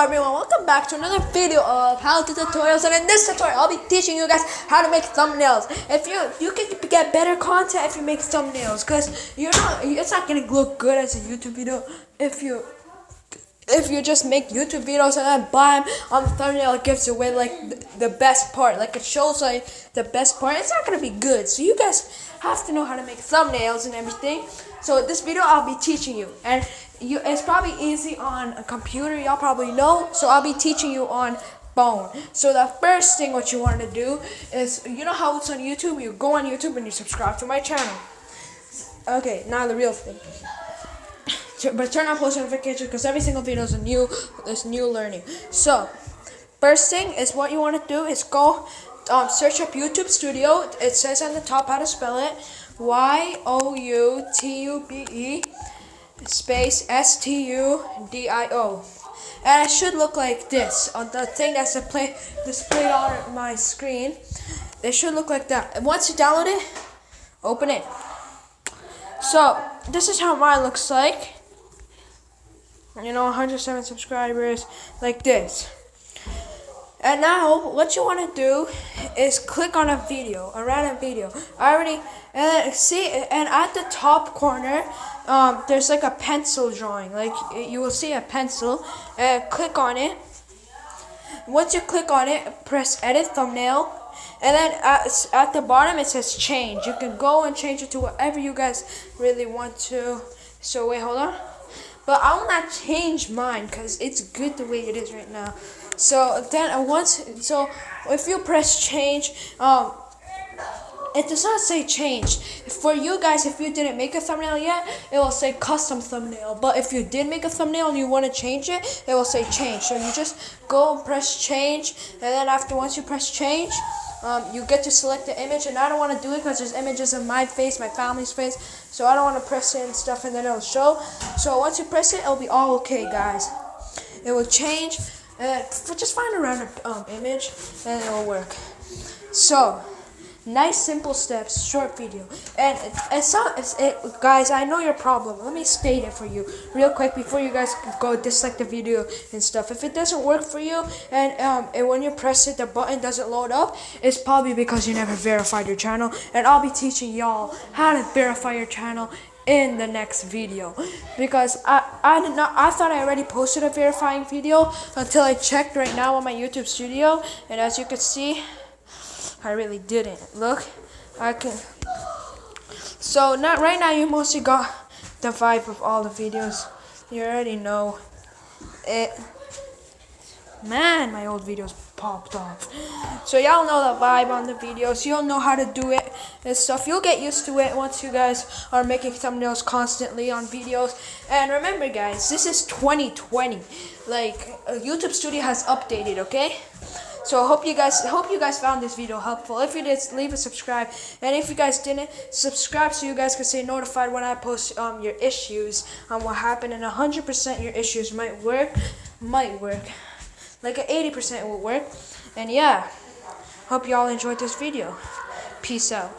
everyone, welcome back to another video of how to tutorials, and in this tutorial I'll be teaching you guys how to make thumbnails. If you can get better content if you make thumbnails, because it's not gonna look good as a YouTube video if you just make YouTube videos and then bam, on the thumbnail it gives away like the best part, like it shows like the best part. It's not gonna be good, so you guys have to know how to make thumbnails and everything. So this video I'll be teaching you, and it's probably easy on a computer, y'all probably know, so I'll be teaching you on phone. So the first thing what you want to do is, you know how it's on YouTube, you go on YouTube and you subscribe to my channel. Okay, now the real thing. But turn on post notifications, because every single video is new learning. So first thing is, what you want to do is go search up YouTube Studio. It says on the top how to spell it: YOUTUBE space STUDIO, and it should look like this on the thing that's displayed on my screen. It should look like that. And once you download it, open it. So this is how mine looks like. 107 subscribers, like this. And now what you want to do is click on a random video. And at the top corner there's like a pencil drawing, like you will see a pencil, and click on it. Once you click on it, press edit thumbnail, and then at the bottom it says change. You can go and change it to whatever you guys really want to. So wait, hold on. But I will not change mine because it's good the way it is right now. So then if you press change, it does not say change. For you guys, if you didn't make a thumbnail yet, it will say custom thumbnail. But if you did make a thumbnail and you want to change it, it will say change. So you just go and press change, and then once you press change, you get to select the image. And I don't want to do it because there's images of my face, my family's face, so I don't want to press it and stuff, and then it'll show. So once you press it, it'll be all okay, guys. It will change, and just find a random image, and it will work. So nice simple steps, short video. And guys, I know your problem. Let me state it for you real quick before you guys go dislike the video and stuff. If it doesn't work for you, and when you press it the button doesn't load up, it's probably because you never verified your channel. And I'll be teaching y'all how to verify your channel in the next video, because I thought I already posted a verifying video until I checked right now on my YouTube Studio, and as you can see, I really didn't. Look, so right now you mostly got the vibe of all the videos. You already know it. Man, my old videos popped off. So y'all know the vibe on the videos. You'll know how to do it and stuff. You'll get used to it once you guys are making thumbnails constantly on videos. And remember, guys, this is 2020. Like, YouTube Studio has updated, okay? So I hope you guys found this video helpful. If you did, leave a subscribe, and if you guys didn't, subscribe so you guys can stay notified when I post your issues on what happened. And 100% your issues might work, like an 80% will work. And yeah, hope y'all enjoyed this video. Peace out.